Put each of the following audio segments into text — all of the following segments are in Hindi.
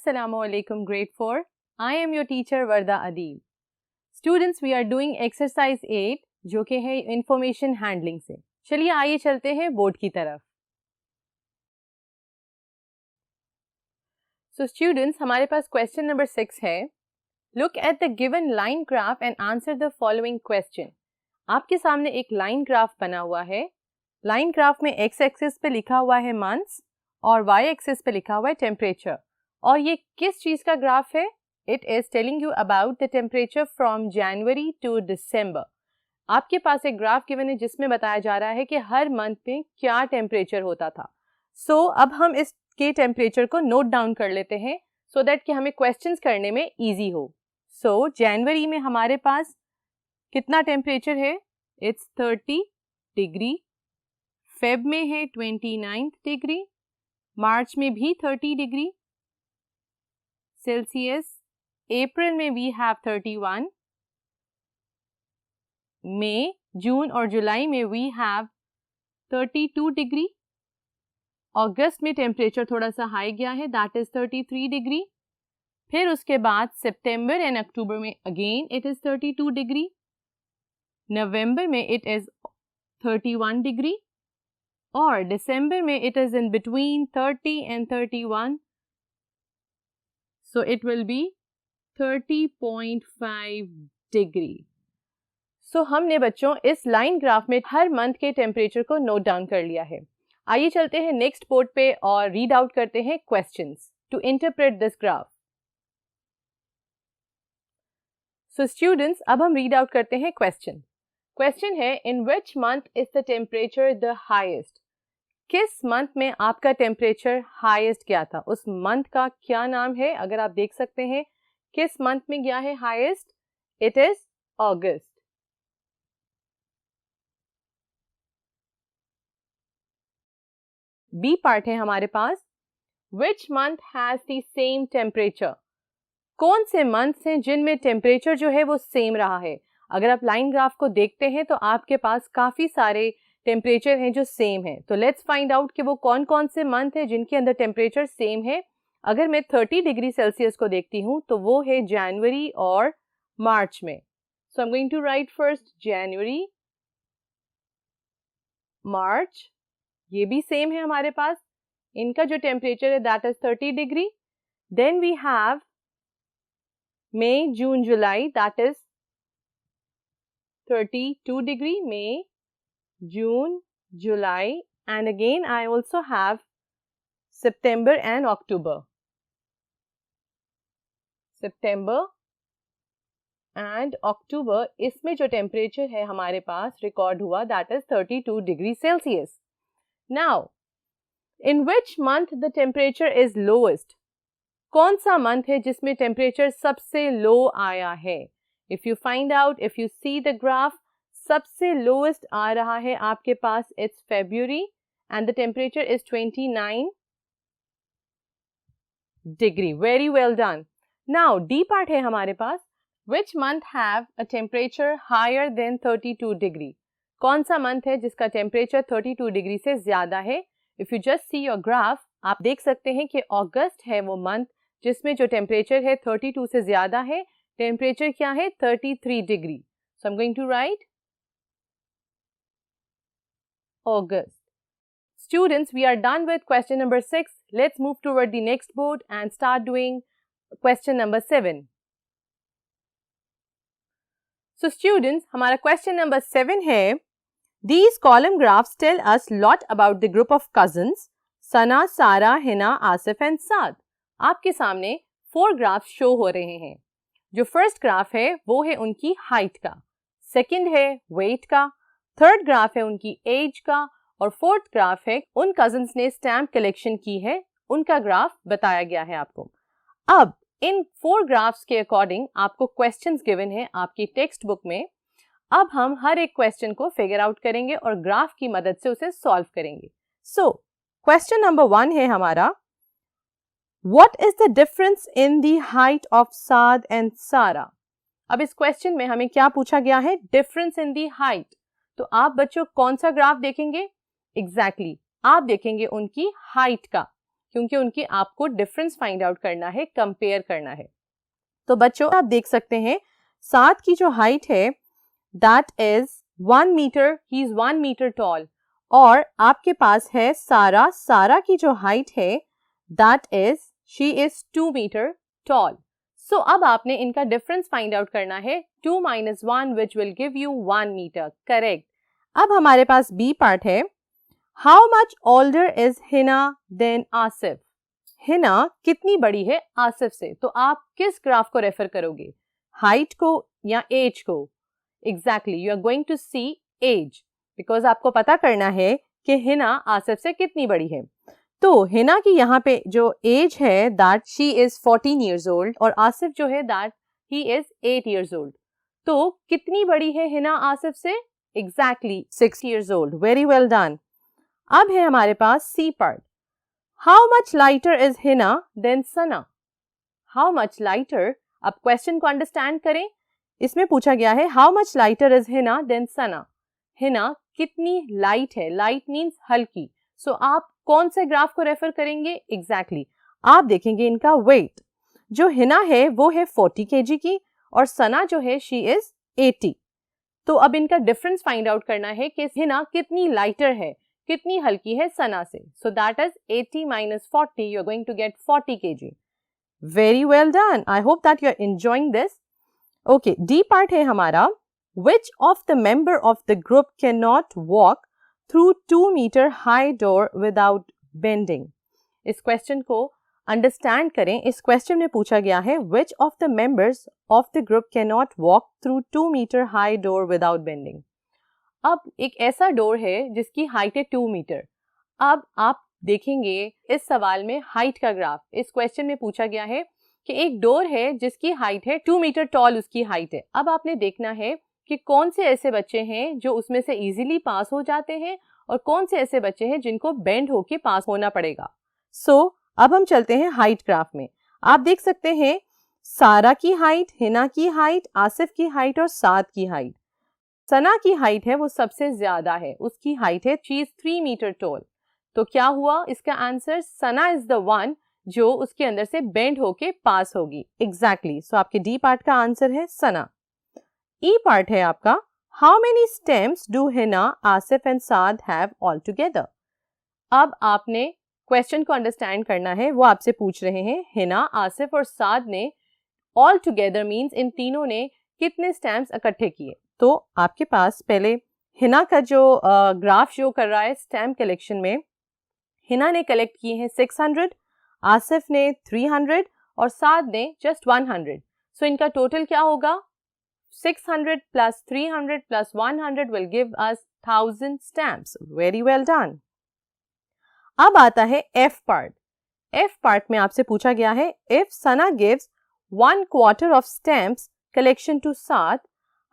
Assalamualaikum grade 4. I am your teacher Varda Adil. Students, we are doing exercise 8 जो कि है इंफॉर्मेशन हैंडलिंग से. चलिए आइए चलते हैं बोर्ड की तरफ. So students, हमारे पास क्वेश्चन नंबर 6 है. Look at the given line graph and answer the following question. आपके सामने एक लाइन ग्राफ बना हुआ है. लाइन ग्राफ में x एक्सिस पे लिखा हुआ है मंथ्स और y एक्सिस पे लिखा हुआ है टेम्परेचर. और ये किस चीज का ग्राफ है? It is telling you about the temperature from January to December. आपके पास एक ग्राफ गिवन है जिसमें बताया जा रहा है कि हर मंथ में क्या टेम्परेचर होता था. सो अब हम इसके टेम्परेचर को नोट डाउन कर लेते हैं सो दैट कि हमें क्वेश्चंस करने में इजी हो. सो जनवरी में हमारे पास कितना टेम्परेचर है? It's 30 degree. फेब में है 29 डिग्री. मार्च में भी 30 डिग्री सेल्सियस. अप्रैल में वी हैव 31. मई, जून और जुलाई में वी हैव 32 डिग्री. अगस्त में टेम्परेचर थोड़ा सा हाई गया है, दैट इज 33 डिग्री. फिर उसके बाद सितंबर एंड अक्टूबर में अगेन इट इज 32 डिग्री. नवंबर में इट इज 31 डिग्री और दिसंबर में it is in between 30 and 31. So it will be 30.5 degree. So हमने बच्चों इस लाइन ग्राफ में हर मंथ के टेम्परेचर को नोट डाउन कर लिया है. आइए चलते हैं नेक्स्ट बोर्ड पे और रीड आउट करते हैं questions to interpret this graph. So students, अब हम रीड आउट करते हैं क्वेश्चन. क्वेश्चन है, in which month is the temperature the highest? किस मंथ में आपका टेम्परेचर हाईएस्ट गया था? उस मंथ का क्या नाम है? अगर आप देख सकते हैं किस मंथ में गया है highest, it is August. B part है हमारे पास, which month has the same temperature? कौन से मंथ्स हैं जिनमें टेम्परेचर जो है वो सेम रहा है? अगर आप लाइन ग्राफ को देखते हैं तो आपके पास काफी सारे टेम्परेचर हैं जो सेम है. तो लेट्स फाइंड आउट कि वो कौन कौन से मंथ है जिनके अंदर टेम्परेचर सेम है. अगर मैं 30 डिग्री सेल्सियस को देखती हूँ तो वो है जनवरी और मार्च में. So I am going to write first January, March. ये भी सेम है हमारे पास. इनका जो टेम्परेचर है that is 30 degree. Then we have May, June, July, that is 32 degree. May, June, July, and again I also have September and October. September and October, इसमें जो टेम्परेचर है हमारे पास रिकॉर्ड हुआ that is 32 degree Celsius. Now in which month the temperature is lowest? कौन सा मंथ है जिसमें टेम्परेचर सबसे लो आया है? If you find out, if you see the graph, सबसे lowest आ रहा है आपके पास, it's February and the temperature is 29 degree. Very well done. Now D part है हमारे पास, which month have a temperature higher than 32 degree? कौन सा month है जिसका temperature 32 degree से ज्यादा है? If you just see your graph, आप देख सकते हैं कि अगस्त है वो month जिसमें जो temperature है 32 से ज्यादा है. टेम्परेचर क्या है? 33 degree. So I am going to write August. Students, we are done with question number 6. Let's move toward the next board and start doing question number 7. So students, हमारा क्वेश्चन नंबर 7 है, these column graphs tell us lot about the group of cousins Sana, Sara, Hina, Asif and साद. आपके सामने 4 ग्राफ्स शो हो रहे हैं. जो फर्स्ट ग्राफ है वो है उनकी हाइट का, सेकंड है वेट का, थर्ड ग्राफ है उनकी एज का और फोर्थ ग्राफ है उन कजन्स ने स्टैम्प कलेक्शन की है, उनका ग्राफ बताया गया है आपको. अब इन 4 ग्राफ्स के अकॉर्डिंग आपको क्वेश्चंस गिवन है आपकी टेक्स्ट बुक में. अब हम हर एक क्वेश्चन को फिगर आउट करेंगे और ग्राफ की मदद से उसे सॉल्व करेंगे. सो क्वेश्चन नंबर 1 है हमारा, What is the difference in the height of Saad and Sara? अब इस क्वेश्चन में हमें क्या पूछा गया है? Difference in the height. तो आप बच्चों कौन सा ग्राफ देखेंगे? एग्जैक्टली आप देखेंगे उनकी हाइट का. क्योंकि उनकी आपको डिफरेंस फाइंड आउट करना है, कंपेयर करना है। तो बच्चों आप देख सकते हैं साद की जो हाइट है that is 1 metre, he is 1 metre tall, और आपके पास है सारा की जो हाइट है that is she is 2 metre tall. So अब आपने इनका डिफरेंस फाइंड आउट करना है, 2 - 1 which will give you 1 metre, correct. अब हमारे पास बी पार्ट है, how much older is Hina than Asif. Hina कितनी बड़ी है आसिफ से, तो आप किस ग्राफ को रेफर करोगे, हाइट को या एज को? Exactly, you are going to see age, because आपको पता करना है कि हिना आसिफ से कितनी बड़ी है। तो हिना की यहाँ पे जो एज है that she is 14 years old और आसिफ जो है that he is 8 years old। तो कितनी बड़ी है हिना आसिफ से? Exactly 6 years old। Very well done. अब है हमारे पास C part, how much lighter is Hina than Sana. How much lighter, अब क्वेश्चन को अंडरस्टैंड करें, इसमें पूछा गया है how much lighter is Hina than Sana. Hina कितनी लाइट है, लाइट मीन्स हल्की। सो आप कौन से ग्राफ को रेफर करेंगे? एग्जैक्टली आप देखेंगे इनका वेट, जो हिना है वो है 40 kg की और सना जो है शी इज 80। तो अब इनका डिफरेंस फाइंड आउट करना है कि हिना कितनी लाइटर है, कितनी हल्की है सना से। So that is 80 - 40, you are going to get 40 kg। Very well done, I hope that you are enjoying this. Okay, D part है हमारा, which of the member of the group cannot walk through 2 meter high door without bending। इस क्वेश्चन को अंडरस्टैंड करें। इस क्वेश्चन में पूछा गया है which of the members of the group cannot walk through 2 meter high door without bending। अब एक ऐसा डोर है जिसकी हाइट है 2 मीटर। अब आप देखेंगे इस सवाल में हाइट का ग्राफ, इस क्वेश्चन में पूछा गया है कि एक डोर है जिसकी हाइट है 2 मीटर टॉल, उसकी हाइट है। अब आपने देखना है कि कौन से ऐसे बच्चे हैं जो उसमें से इजीली पास हो जाते हैं और कौन से ऐसे बच्चे हैं जिनको बेंड होके पास होना पड़ेगा। सो अब हम चलते हैं हाइट ग्राफ में। आप देख सकते हैं सारा की हाइट, हिना की हाइट, आसिफ की हाइट और साद की हाइट। सना की हाइट है वो सबसे ज्यादा है, उसकी हाइट है शी इज 3 मीटर टॉल। तो क्या हुआ इसका answer, Sana is the one जो उसके अंदर से बेंड होके पास होगी। एग्जैक्टली, सो आपके डी पार्ट का आंसर है सना। ई पार्ट है आपका, how many stems do Hina, Asif and Saad have all together. अब आपने क्वेश्चन को अंडरस्टैंड करना है, वो आपसे पूछ रहे हैं हिना, आसिफ और साद ने ऑल टुगेदर मीन्स इन तीनों ने कितने स्टैम्प्स इकट्ठे किए। तो आपके पास पहले हिना का जो ग्राफ शो कर रहा है स्टैम्प कलेक्शन में, हिना ने कलेक्ट किए हैं 600, आसिफ ने 300 और साद ने जस्ट 100। सो इनका टोटल क्या होगा, 600 plus 300 plus 100 will give us 1000 stamps। Very well done। अब आता है F part। F part में आपसे पूछा गया है if Sana gives 1/4 of stamps collection to Saad,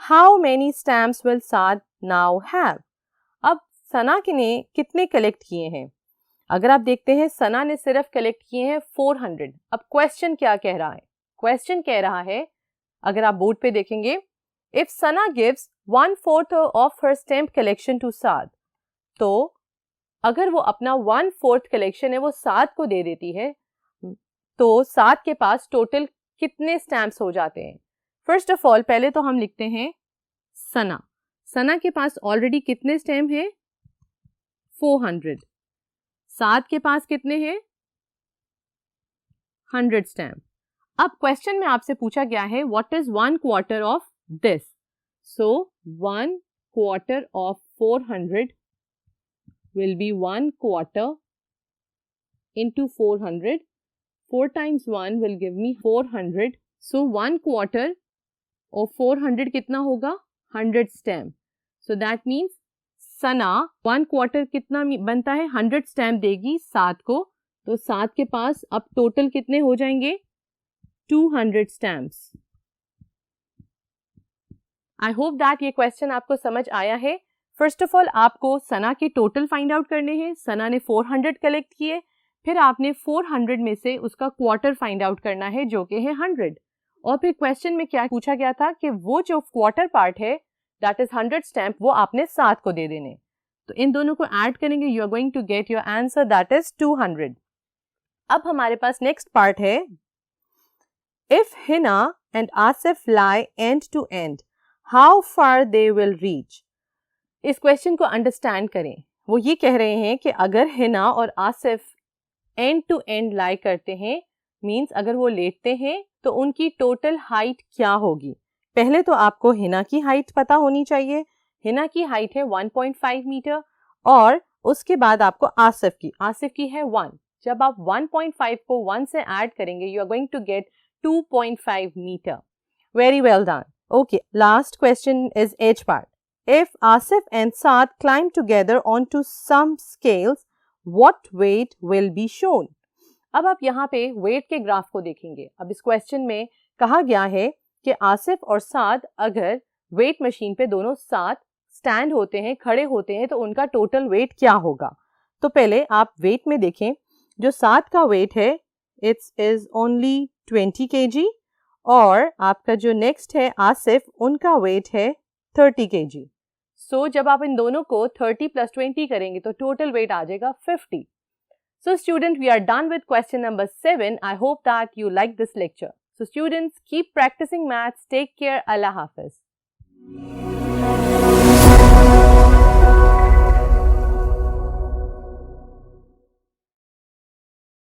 how many stamps will Saad now have। अब सना ने कितने कलेक्ट किए हैं? अगर आप देखते हैं सना ने सिर्फ कलेक्ट किए हैं 400। अब क्वेश्चन क्या कह रहा है, क्वेश्चन कह रहा है, अगर आप बोर्ड पे देखेंगे, if Sana gives 1/4 of her stamp collection to Saad, तो अगर वो अपना 1/4 कलेक्शन है वो साद को दे देती है, तो साद के पास टोटल कितने स्टैम्प्स हो जाते हैं? फर्स्ट ऑफ ऑल पहले तो हम लिखते हैं सना, सना के पास ऑलरेडी कितने स्टैम्प हैं? 400। साद के पास कितने हैं? 100 स्टैम्प। अब क्वेश्चन में आपसे पूछा गया है what is 1/4 of this. So 1/4 of 400 will be 1/4 into 400. 4 times 1 will give me 400. So 1/4 of 400 कितना होगा? 100 stamp. So that means सना 1/4 कितना बनता है? 100 स्टैम्प देगी साद को, तो साद के पास अब टोटल कितने हो जाएंगे? 200 स्टैम्प्स। आई होप दैट ये क्वेश्चन आपको समझ आया है। फर्स्ट ऑफ ऑल आपको सना के टोटल फाइंड आउट करने हैं। सना ने 400 कलेक्ट किए, फिर आपने 400 में से उसका क्वार्टर फाइंड आउट करना है जो कि है 100। और फिर क्वेश्चन में क्या पूछा गया था कि वो जो क्वार्टर पार्ट है दैट इज 100 स्टैम्प, वो आपने साद को दे देने। तो इन दोनों को ऐड करेंगे, you are going to get your answer that is 200। अब हमारे पास नेक्स्ट पार्ट है, if Hina and Asif lie end to end, how far they will reach. इस क्वेश्चन को अंडरस्टैंड करें। वो ये कह रहे हैं कि अगर हिना और Asif end to end lie करते हैं, मीन्स अगर वो लेटते हैं, तो उनकी टोटल हाइट क्या होगी। पहले तो आपको हिना की हाइट पता होनी चाहिए। हिना की हाइट है 1.5 मीटर और उसके बाद आपको आसिफ की है 1। जब आप 1.5 को 1 से ऐड करेंगे, you are going to get 2.5 metre. Very well done. Okay, last question is age part. If Asif and Saad climb together onto some scales, what weight will be shown? अब आप यहाँ पे weight के ग्राफ को देखेंगे। अब इस क्वेश्चन में कहा गया है कि आसिफ और साद अगर वेट मशीन पे दोनों साथ स्टैंड होते हैं, खड़े होते हैं, तो उनका टोटल वेट क्या होगा। तो पहले आप वेट में देखें। जो साद का वेट है, इट्स इज ओनली 20 kg और आपका जो नेक्स्ट है आसिफ, उनका वेट है 30 kg। सो जब आप इन दोनों को 30 + 20 करेंगे तो टोटल वेट आ जाएगा 50। So student, we are done with question number 7. I hope that you like this lecture. So students, keep practicing maths. Take care. Allah Hafiz.